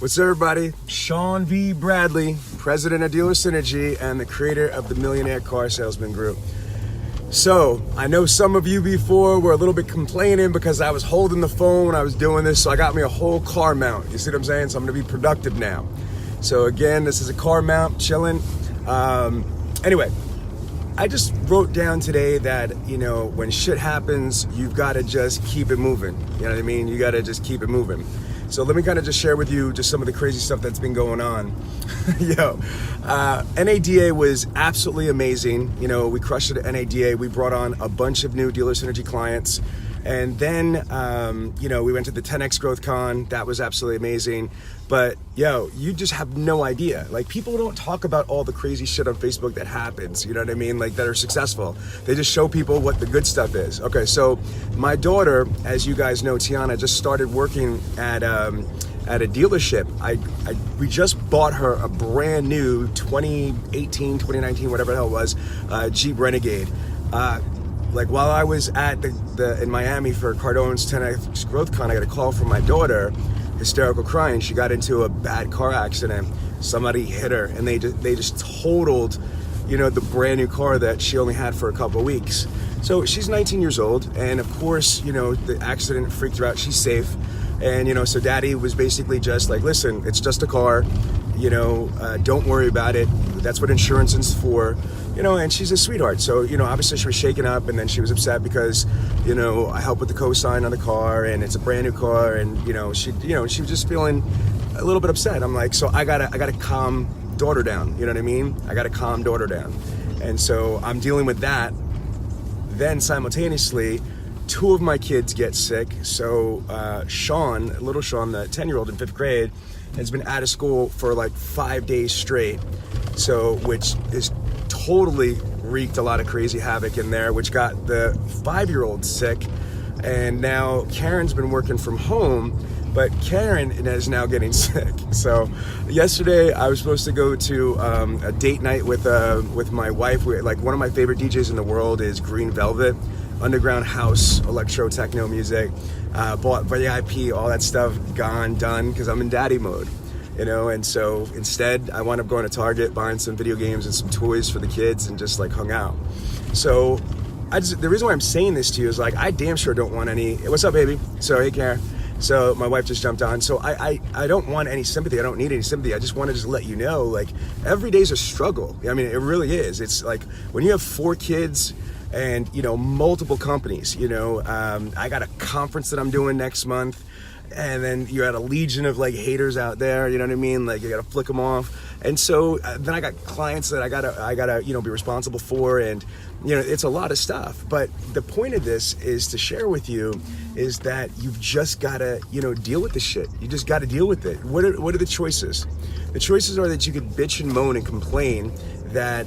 What's up, everybody? Sean V. Bradley, president of Dealer Synergy and the creator of the Millionaire Car Salesman Group. So, I know some of you before were a little bit complaining because I was holding the phone when I was doing this, so I got me a whole car mount. You see what I'm saying? So I'm gonna be productive now. So again, this is a car mount, chilling. Anyway, I just wrote down today that, when shit happens, you've gotta just keep it moving. You know what I mean? You gotta just keep it moving. So let me kind of just share with you just some of the crazy stuff that's been going on. NADA was absolutely amazing. We crushed it at NADA. We brought on a bunch of new Dealer Synergy clients. And then, we went to the 10X Growth Con. That was absolutely amazing. But, you just have no idea. Like, people don't talk about all the crazy shit on Facebook that happens, you know what I mean? Like, that are successful. They just show people what the good stuff is. Okay, so my daughter, as you guys know, Tiana, just started working at a dealership. We just bought her a brand new 2018, 2019, whatever the hell it was, Jeep Renegade. While I was at in Miami for Cardone's 10X Growth Con, I got a call from my daughter, hysterical crying. She got into a bad car accident. Somebody hit her, and they just totaled, the brand new car that she only had for a couple of weeks. So she's 19 years old, and of course, the accident freaked her out. She's safe, and so Daddy was basically just like, listen, it's just a car. Don't worry about it. That's what insurance is for. And she's a sweetheart. So, obviously she was shaken up, and then she was upset because, I helped with the co-sign on the car, and it's a brand new car, and, she was just feeling a little bit upset. I'm like, so I gotta calm daughter down. You know what I mean? I gotta calm daughter down. And so I'm dealing with that. Then simultaneously, two of my kids get sick. So little Sean, the 10-year-old in 5th grade, has been out of school for like 5 days straight. So, which is totally wreaked a lot of crazy havoc in there, which got the 5-year-old sick. And now Karen's been working from home, but Karen is now getting sick. So yesterday I was supposed to go to a date night with my wife. One of my favorite DJs in the world is Green Velvet, underground house, electro techno music. Bought VIP, all that stuff, gone, done, because I'm in daddy mode. And so instead I wound up going to Target, buying some video games and some toys for the kids, and just hung out. So the reason why I'm saying this to you is I damn sure don't want any, what's up, baby? So, hey, Karen. So my wife just jumped on. So I don't want any sympathy. I don't need any sympathy. I just want to just let you know, every day's a struggle. I mean, it really is. It's when you have 4 kids and, multiple companies, I got a conference that I'm doing next month. And then you had a legion of haters out there, you know what I mean? You gotta flick them off. And so then I got clients that I gotta be responsible for, and it's a lot of stuff. But the point of this is to share with you is that you've just gotta deal with the shit. You just gotta deal with it. What are the choices? The choices are that you could bitch and moan and complain that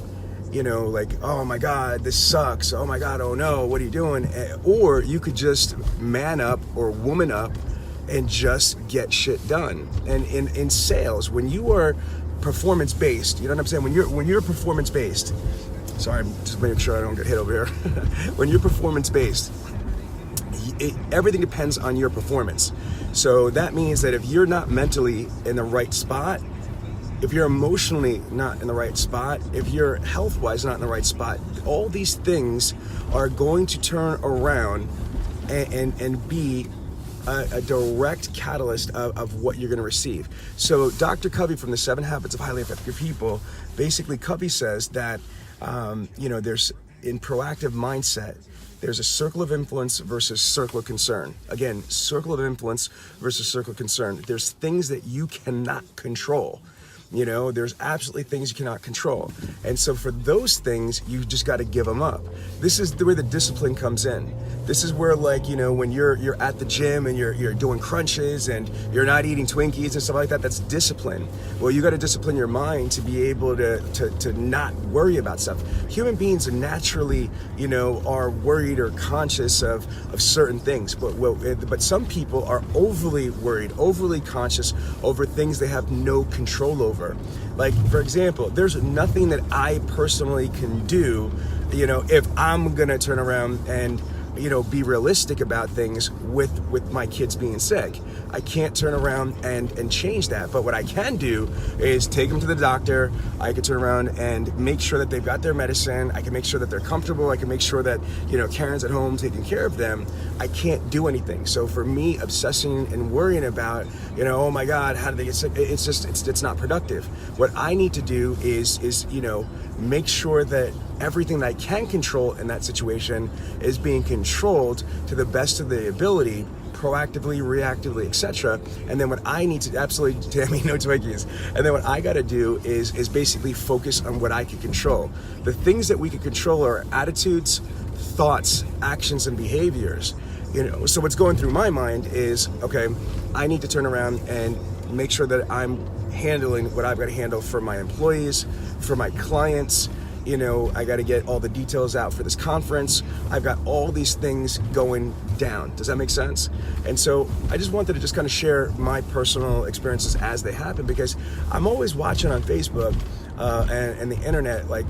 oh my God, this sucks. Oh my God, oh no, what are you doing? Or you could just man up or woman up and just get shit done. And in sales, when you are performance-based, you know what I'm saying? When you're performance-based, sorry, I'm just making sure I don't get hit over here. When you're performance-based, everything depends on your performance. So that means that if you're not mentally in the right spot, if you're emotionally not in the right spot, if you're health-wise not in the right spot, all these things are going to turn around and be a direct catalyst of what you're going to receive. So Dr. Covey from the 7 Habits of Highly Effective People, basically Covey says that, there's in proactive mindset, there's a circle of influence versus circle of concern. Again, circle of influence versus circle of concern. There's things that you cannot control. There's absolutely things you cannot control. And so for those things, you just got to give them up. This is where the discipline comes in. This is where when you're at the gym and you're doing crunches and you're not eating Twinkies and stuff like that, that's discipline. Well, you got to discipline your mind to be able to not worry about stuff. Human beings naturally, are worried or conscious of certain things, but some people are overly worried, overly conscious over things they have no control over. For example, there's nothing that I personally can do, if I'm gonna turn around and be realistic about things with my kids being sick. I can't turn around and change that. But what I can do is take them to the doctor. I can turn around and make sure that they've got their medicine. I can make sure that they're comfortable. I can make sure that, Karen's at home taking care of them. I can't do anything. So for me, obsessing and worrying about, oh my God, how did they get sick? It's not productive. What I need to do is make sure that everything that I can control in that situation is being controlled to the best of the ability, proactively, reactively, etc. And then what I need to absolutely, Tammy, no Twinkies. And then what I got to do is basically focus on what I can control. The things that we can control are attitudes, thoughts, actions, and behaviors. So what's going through my mind is, okay, I need to turn around and make sure that I'm handling what I've got to handle for my employees, for my clients. I got to get all the details out for this conference. I've got all these things going down. Does that make sense? And so I just wanted to just kind of share my personal experiences as they happen, because I'm always watching on Facebook and the internet, like,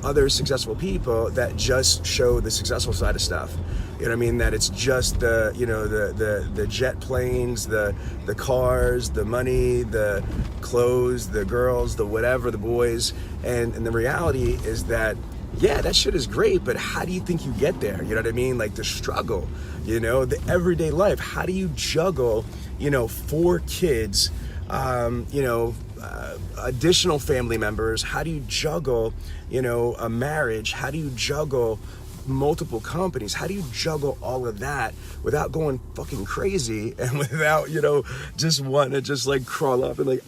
other successful people that just show the successful side of stuff. You know what I mean? That it's just the jet planes, the cars, the money, the clothes, the girls, the whatever, the boys. And the reality is that, yeah, that shit is great, but how do you think you get there? You know what I mean? Like the struggle, the everyday life. How do you juggle, 4 kids, additional family members? How do you juggle, a marriage? How do you juggle multiple companies? How do you juggle all of that without going fucking crazy and without, just wanting to just like crawl up and like,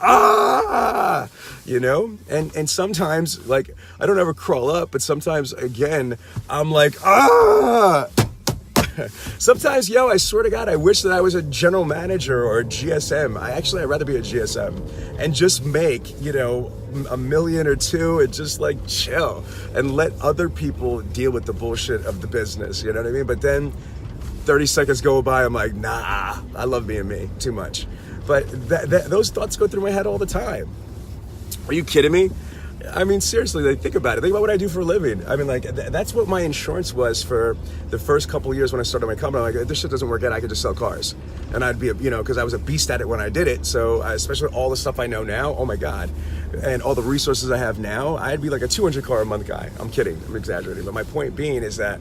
and sometimes, like, I don't ever crawl up, but sometimes again, I'm like, Sometimes, I swear to God, I wish that I was a general manager or a GSM. I'd rather be a GSM and just make, $1 million or $2 million and just like chill and let other people deal with the bullshit of the business. You know what I mean? But then 30 seconds go by, I'm like, nah, I love being me too much. But those thoughts go through my head all the time. Are you kidding me? I mean, seriously, like, think about it. Think about what I do for a living. I mean, like, that's what my insurance was for the first couple of years when I started my company. I'm like, if this shit doesn't work out, I could just sell cars. And I'd be, because I was a beast at it when I did it. So especially all the stuff I know now, oh my God. And all the resources I have now, I'd be like a 200 car a month guy. I'm kidding. I'm exaggerating. But my point being is that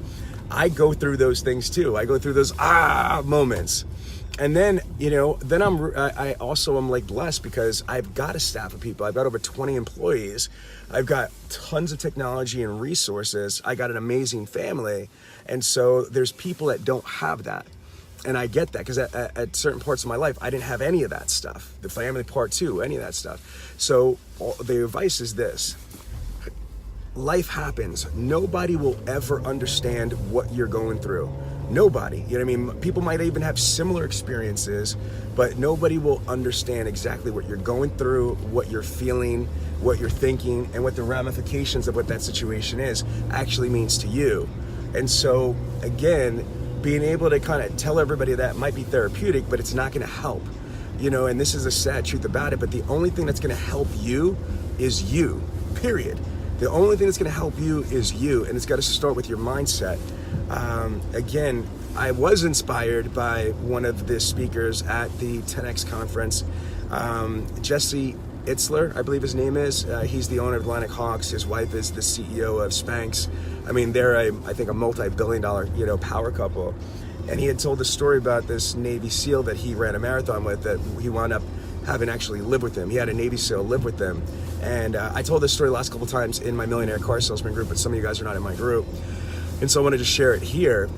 I go through those things too. I go through those moments. And then, I also am like blessed because I've got a staff of people. I've got over 20 employees. I've got tons of technology and resources. I got an amazing family. And so there's people that don't have that. And I get that because at certain parts of my life, I didn't have any of that stuff. The family part too, any of that stuff. So the advice is this. Life happens. Nobody will ever understand what you're going through. Nobody. You know what I mean? People might even have similar experiences, but nobody will understand exactly what you're going through, what you're feeling, what you're thinking, and what the ramifications of what that situation is actually means to you. And so, again, being able to kind of tell everybody that might be therapeutic, but it's not going to help. And this is the sad truth about it, but the only thing that's going to help you is you, period. The only thing that's going to help you is you, and it's got to start with your mindset. Again, I was inspired by one of the speakers at the 10X conference, Jesse Itzler, I believe his name is. He's the owner of Atlantic Hawks. His wife is the CEO of Spanx. I mean, they're I think a multi-billion-dollar, power couple. And he had told the story about this Navy SEAL that he ran a marathon with that he wound up having actually live with him. He had a Navy SEAL live with them. And I told this story the last couple times in my Millionaire Car Salesman group, but some of you guys are not in my group. And so I wanted to share it here.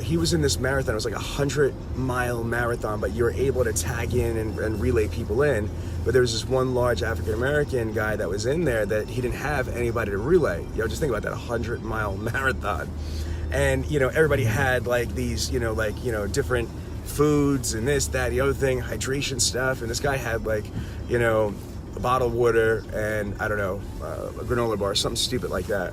He was in this marathon. It was like 100-mile marathon, but you were able to tag in and relay people in. But there was this one large African-American guy that was in there that he didn't have anybody to relay. Just think about that, 100-mile marathon. And, everybody had like these, different foods and this, that, the other thing, hydration stuff. And this guy had like, a bottle of water and, I don't know, a granola bar, something stupid like that.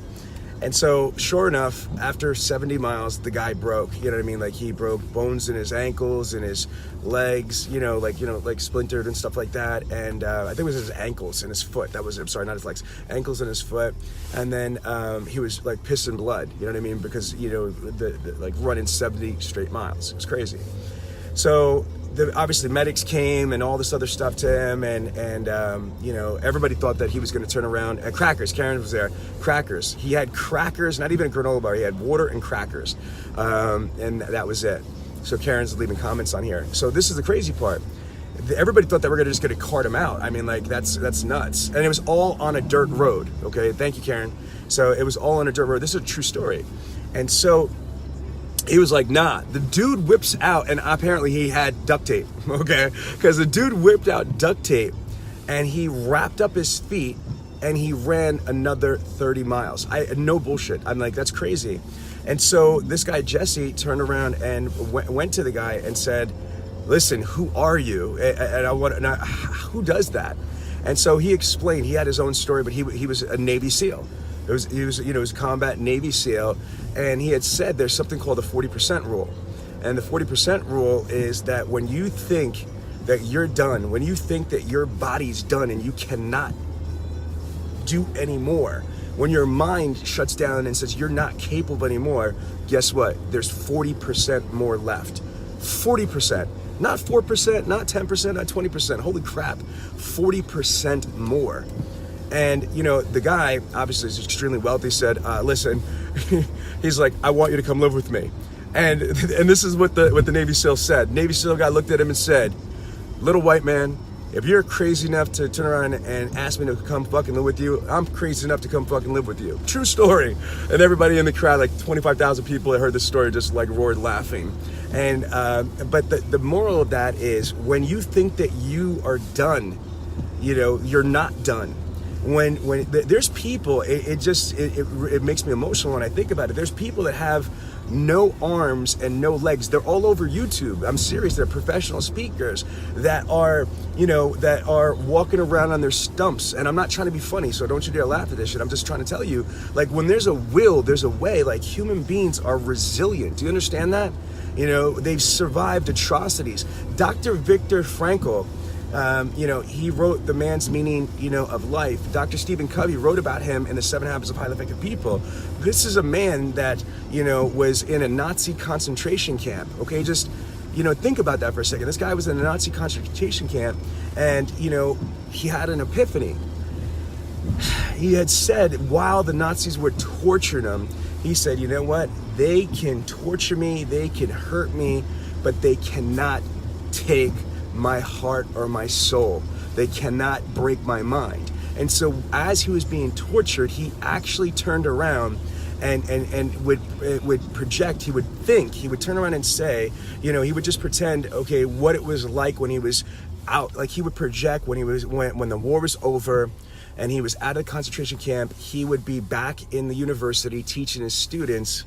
And so, sure enough, after 70 miles, the guy broke. You know what I mean? Like, he broke bones in his ankles and his legs, like splintered and stuff like that. And I think it was his ankles and his foot. I'm sorry, not his legs. Ankles and his foot. And then he was like pissing blood. You know what I mean? Because like running 70 straight miles. It was crazy. So obviously medics came and all this other stuff to him, and everybody thought that he was going to turn around. And crackers, Karen was there. Crackers. He had crackers, not even a granola bar. He had water and crackers, and that was it. So Karen's leaving comments on here. So this is the crazy part. Everybody thought that we're just going to cart him out. I mean, like, that's nuts. And it was all on a dirt road. Okay, thank you, Karen. So it was all on a dirt road. This is a true story. And so he was like, nah. The dude whips out, and apparently he had duct tape, okay? Because the dude whipped out duct tape, and he wrapped up his feet, and he ran another 30 miles. No bullshit. I'm like, that's crazy. And so this guy, Jesse, turned around and went to the guy and said, listen, who are you? And who does that? And so he explained, he had his own story, but he was a Navy SEAL. He was a combat Navy SEAL, and he had said there's something called the 40% rule. And the 40% rule is that when you think that you're done, when you think that your body's done and you cannot do anymore, when your mind shuts down and says you're not capable anymore, guess what? There's 40% more left. 40%. Not 4%, not 10%, not 20%. Holy crap. 40% more. And, the guy, obviously, is extremely wealthy, said, listen, he's like, I want you to come live with me. And this is what the Navy SEAL said. Navy SEAL guy looked at him and said, little white man, if you're crazy enough to turn around and ask me to come fucking live with you, I'm crazy enough to come fucking live with you. True story. And everybody in the crowd, like 25,000 people that heard this story, just like roared laughing. And but the moral of that is, when you think that you are done, you're not done. When there's people, it makes me emotional when I think about it. There's people that have no arms and no legs. They're all over YouTube. I'm serious. They're professional speakers that are walking around on their stumps. And I'm not trying to be funny, so don't you dare laugh at this shit. I'm just trying to tell you, like, when there's a will, there's a way. Like, human beings are resilient. Do you understand that? They've survived atrocities. Dr. Viktor Frankl, he wrote The Man's Meaning, of Life. Dr. Stephen Covey wrote about him in The 7 Habits of Highly Effective People. This is a man that, was in a Nazi concentration camp. Okay, just, think about that for a second. This guy was in a Nazi concentration camp, and, he had an epiphany. He had said, while the Nazis were torturing him, he said, you know what? They can torture me, they can hurt me, but they cannot take my heart or my soul. They cannot break my mind. And so as he was being tortured, he actually turned around and would project, he would turn around and say, he would just pretend, okay, what it was like when he was out. Like, he would project when the war was over and he was at a concentration camp, he would be back in the university teaching his students,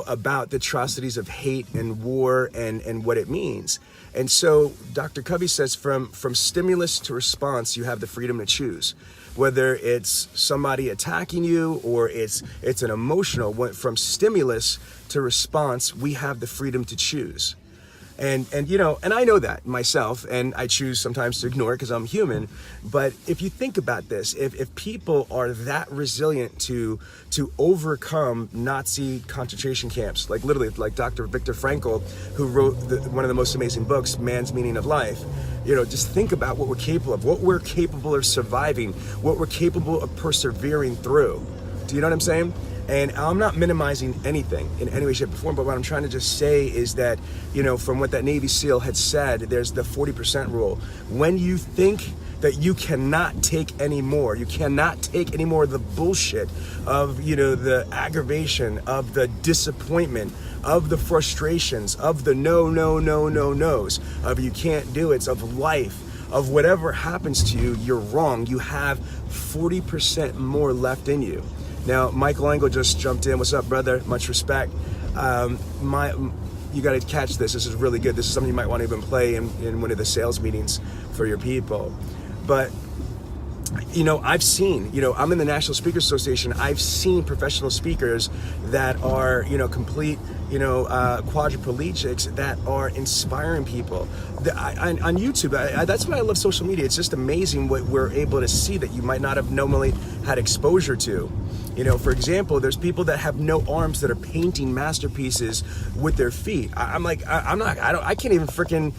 about the atrocities of hate and war and what it means. And so Dr. Covey says, from stimulus to response, you have the freedom to choose. Whether it's somebody attacking you or it's an emotional, from stimulus to response, we have the freedom to choose. And I know that myself, and I choose sometimes to ignore it because I'm human. But if you think about this, if people are that resilient to overcome Nazi concentration camps, like literally, like Dr. Viktor Frankl, who wrote one of the most amazing books, Man's Meaning of Life, just think about what we're capable of, what we're capable of surviving, what we're capable of persevering through. Do you know what I'm saying? And I'm not minimizing anything in any way, shape, or form, but what I'm trying to just say is that, from what that Navy SEAL had said, there's the 40% rule. When you think that you cannot take any more, you cannot take any more of the bullshit of, the aggravation, of the disappointment, of the frustrations, of the no's, of you can't do it, of life, of whatever happens to you, you're wrong. You have 40% more left in you. Now, Michael Engel just jumped in. What's up, brother? Much respect. You got to catch this. This is really good. This is something you might want to even play in one of the sales meetings for your people. But I've seen, I'm in the National Speakers Association. I've seen professional speakers that are, complete, quadriplegics that are inspiring people. On YouTube, that's why I love social media. It's just amazing what we're able to see that you might not have normally had exposure to. For example, there's people that have no arms that are painting masterpieces with their feet. I can't even freaking,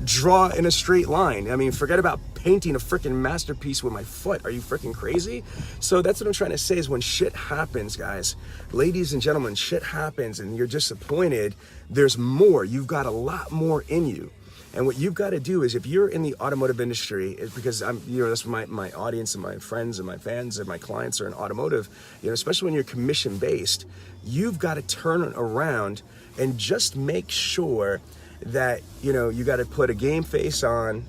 draw in a straight line. I mean, forget about painting a freaking masterpiece with my foot. Are you freaking crazy? So that's what I'm trying to say is when shit happens, guys, ladies and gentlemen, shit happens and you're disappointed, there's more. You've got a lot more in you. And what you've got to do is, if you're in the automotive industry, is because that's my audience and my friends and my fans and my clients are in automotive, especially when you're commission based, you've got to turn it around and just make sure that, you got to put a game face on,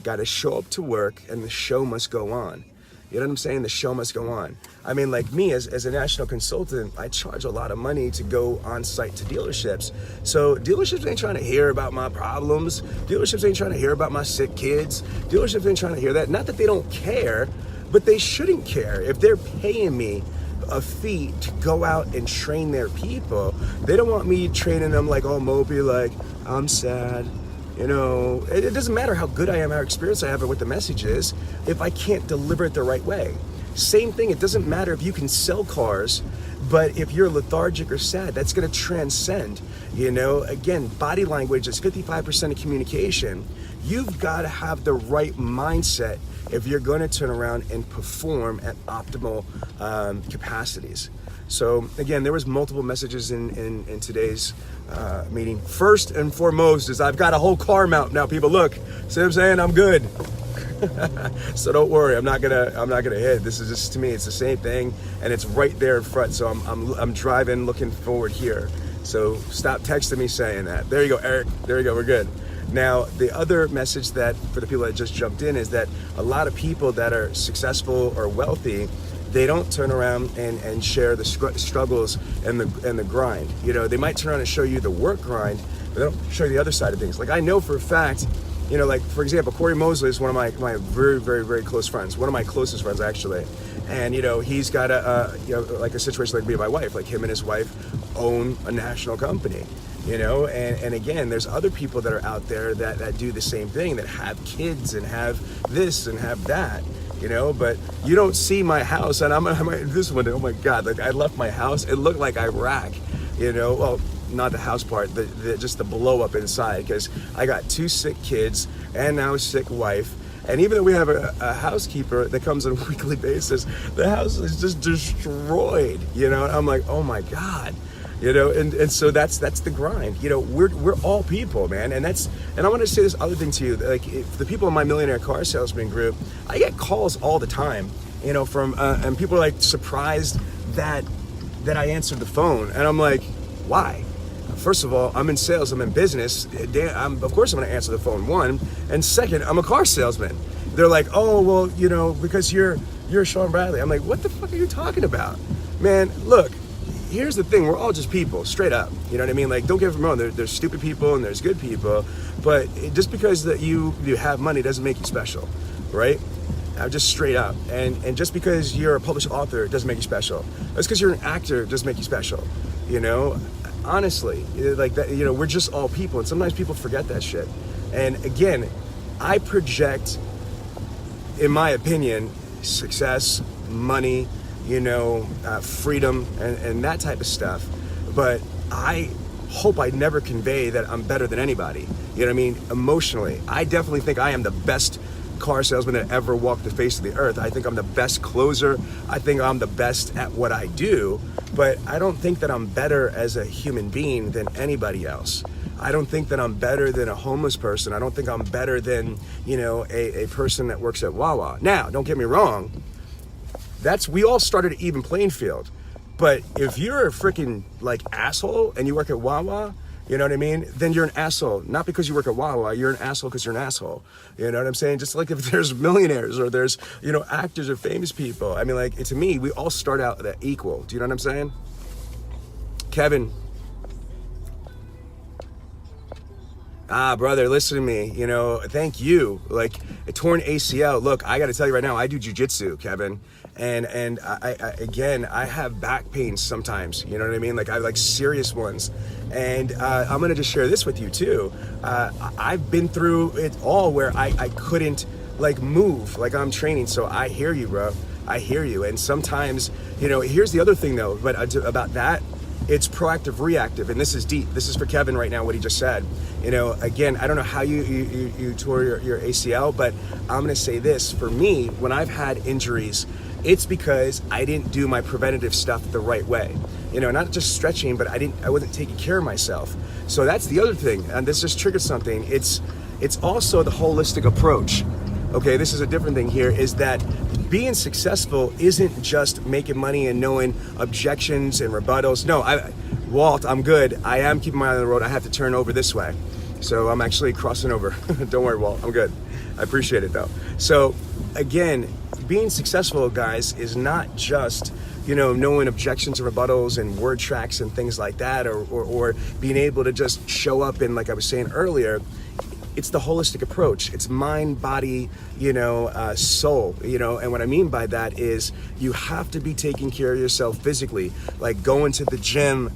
got to show up to work, and the show must go on. You know what I'm saying? The show must go on. I mean, like me, as a national consultant, I charge a lot of money to go on site to dealerships. So dealerships ain't trying to hear about my problems. Dealerships ain't trying to hear about my sick kids. Dealerships ain't trying to hear that. Not that they don't care, but they shouldn't care. If they're paying me a fee to go out and train their people, they don't want me training them like all mopey, like, I'm sad. It doesn't matter how good I am, how experienced I have, or what the message is, if I can't deliver it the right way. Same thing, it doesn't matter if you can sell cars, but if you're lethargic or sad, that's going to transcend. Again, body language is 55% of communication. You've got to have the right mindset if you're going to turn around and perform at optimal capacities. So again, there was multiple messages in today's meeting. First and foremost is I've got a whole car mount now. People, look, see what I'm saying? I'm good. So don't worry, I'm not gonna hit. This is just, to me, it's the same thing, and it's right there in front. So I'm driving, looking forward here. So stop texting me saying that. There you go, Eric. There you go. We're good. Now, the other message that for the people that just jumped in is that a lot of people that are successful or wealthy, they don't turn around and share the struggles and the grind. They might turn around and show you the work grind, but they don't show you the other side of things. Like, I know for a fact, like, for example, Corey Mosley is one of my very, very, very close friends, one of my closest friends, actually. And, he's got like a situation like me and my wife, like him and his wife own a national company, and again, there's other people that are out there that do the same thing, that have kids and have this and have that. But you don't see my house, and I'm this one. Oh my God! Like, I left my house. It looked like Iraq. Well, not the house part, just the blow up inside, because I got 2 sick kids and now a sick wife. And even though we have a housekeeper that comes on a weekly basis, the house is just destroyed. And I'm like, oh my God. And so that's the grind. We're all people, man, and I want to say this other thing to you. Like, if the people in my Millionaire Car Salesman group, I get calls all the time, from and people are like surprised that I answered the phone, and I'm like, why? First of all, I'm in sales, I'm in business. Of course I'm going to answer the phone, one, and second, I'm a car salesman. They're like, oh well, because you're Sean Bradley. I'm like, what the fuck are you talking about, man? Look. Here's the thing, we're all just people, straight up. You know what I mean? Like, don't get me wrong, there's stupid people and there's good people, but just because that you have money doesn't make you special, right? Just straight up. And just because you're a published author doesn't make you special. Just because you're an actor doesn't make you special, Honestly, like that, we're just all people, and sometimes people forget that shit. And again, I project, in my opinion, success, money, freedom and that type of stuff. But I hope I never convey that I'm better than anybody. You know what I mean? Emotionally, I definitely think I am the best car salesman that ever walked the face of the earth. I think I'm the best closer. I think I'm the best at what I do, but I don't think that I'm better as a human being than anybody else. I don't think that I'm better than a homeless person. I don't think I'm better than, a person that works at Wawa. Now, don't get me wrong. We all started an even playing field. But if you're a freaking asshole and you work at Wawa, you know what I mean? Then you're an asshole. Not because you work at Wawa, you're an asshole because you're an asshole. You know what I'm saying? Just like if there's millionaires or there's, actors or famous people. I mean, to me, we all start out at equal. Do you know what I'm saying? Kevin. Brother, listen to me, thank you. Like a torn ACL. Look, I got to tell you right now, I do jujitsu, Kevin. And I have back pains sometimes, you know what I mean? Like I have like serious ones. And I'm going to just share this with you too. I've been through it all where I couldn't like move like I'm training. So I hear you, bro. I hear you. And sometimes, here's the other thing though, but about that, it's proactive, reactive, and this is deep. This is for Kevin right now, what he just said. Again, I don't know how you tore your ACL, but I'm gonna say this. For me, when I've had injuries, it's because I didn't do my preventative stuff the right way. Not just stretching, but I wasn't taking care of myself. So that's the other thing, and this just triggered something. It's also the holistic approach. Okay, this is a different thing here, is that being successful isn't just making money and knowing objections and rebuttals. No, Walt, I'm good. I am keeping my eye on the road. I have to turn over this way. So I'm actually crossing over. Don't worry, Walt, I'm good. I appreciate it though. So again, being successful, guys, is not just, knowing objections and rebuttals and word tracks and things like that, or being able to just show up in, like I was saying earlier, it's the holistic approach. It's mind, body, soul, and what I mean by that is you have to be taking care of yourself physically, like going to the gym,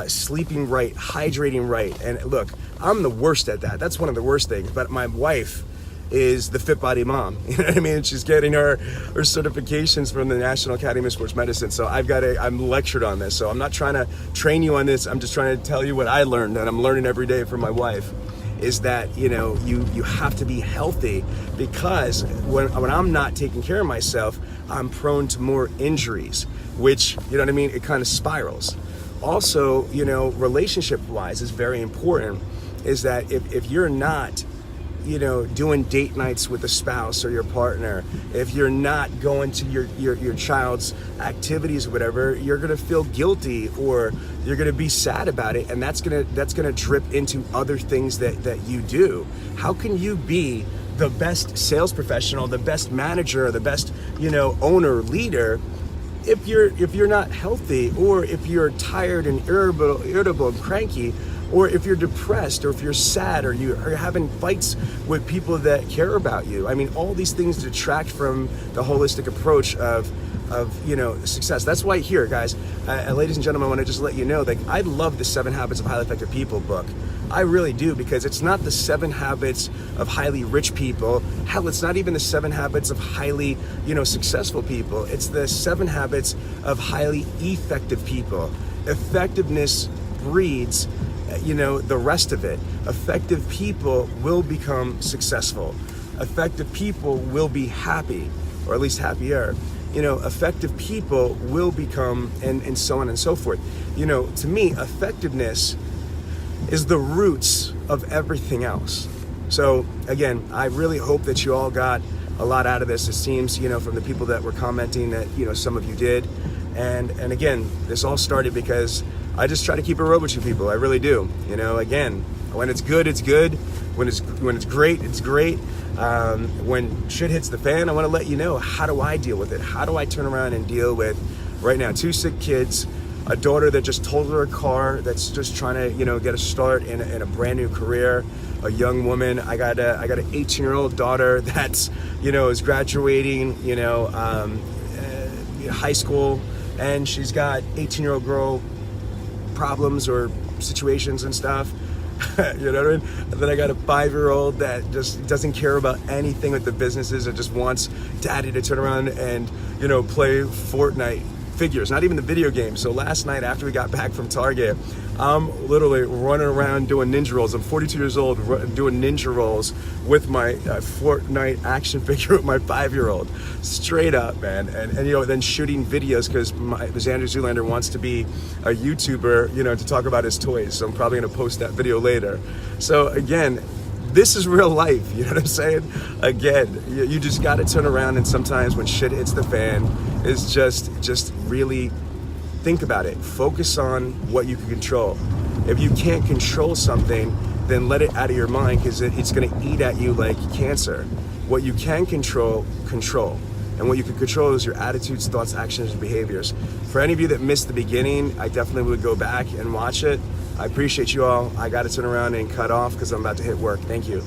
sleeping right, hydrating right. And look, I'm the worst at that. That's one of the worst things, but my wife is the fit body mom. You know what I mean? She's getting her certifications from the National Academy of Sports Medicine. So I'm lectured on this. So I'm not trying to train you on this. I'm just trying to tell you what I learned, and I'm learning every day from my wife. Is that you have to be healthy, because when I'm not taking care of myself, I'm prone to more injuries, which, it kind of spirals. Also, relationship wise is very important, is that if you're not doing date nights with a spouse or your partner, if you're not going to your child's activities or whatever, you're gonna feel guilty, or you're gonna be sad about it, and that's gonna drip into other things that you do. How can you be the best sales professional, the best manager, the best owner, leader, if you're not healthy, or if you're tired and irritable and cranky, or if you're depressed, or if you're sad, or you're having fights with people that care about you? I mean, all these things detract from the holistic approach of success. That's why here, guys, ladies and gentlemen, I want to just let you know that I love the 7 Habits of Highly Effective People book. I really do, because it's not the 7 habits of highly rich people. Hell, it's not even the 7 habits of highly, successful people. It's the 7 habits of highly effective people. Effectiveness breeds the rest of it. Effective people will become successful. Effective people will be happy, or at least happier. Effective people will become, and so on and so forth. To me, effectiveness is the roots of everything else. So again, I really hope that you all got a lot out of this. It seems, from the people that were commenting that, some of you did. And again, this all started because I just try to keep it real with you people. I really do. Again, when it's good, it's good. When it's great, it's great. When shit hits the fan, I want to let you know, how do I deal with it? How do I turn around and deal with, right now, 2 sick kids, a daughter that just totaled her car, that's just trying to, get a start in a brand new career, a young woman. I got an 18-year-old daughter that's, is graduating, high school, and she's got 18-year-old girl problems or situations and stuff. You know what I mean? And then I got a 5-year-old that just doesn't care about anything with the businesses, and just wants daddy to turn around and, play Fortnite figures, not even the video game. So last night, after we got back from Target, I'm literally running around doing ninja rolls. I'm 42 years old, doing ninja rolls with my Fortnite action figure with my 5-year-old. Straight up, man. And then shooting videos, because Xander Zoolander wants to be a YouTuber, to talk about his toys. So I'm probably going to post that video later. So again, this is real life, you know what I'm saying? Again, you just got to turn around, and sometimes when shit hits the fan, it's just really think about it. Focus on what you can control. If you can't control something, then let it out of your mind, because it's going to eat at you like cancer. What you can control. And what you can control is your attitudes, thoughts, actions, and behaviors. For any of you that missed the beginning, I definitely would go back and watch it. I appreciate you all. I got to turn around and cut off because I'm about to hit work. Thank you.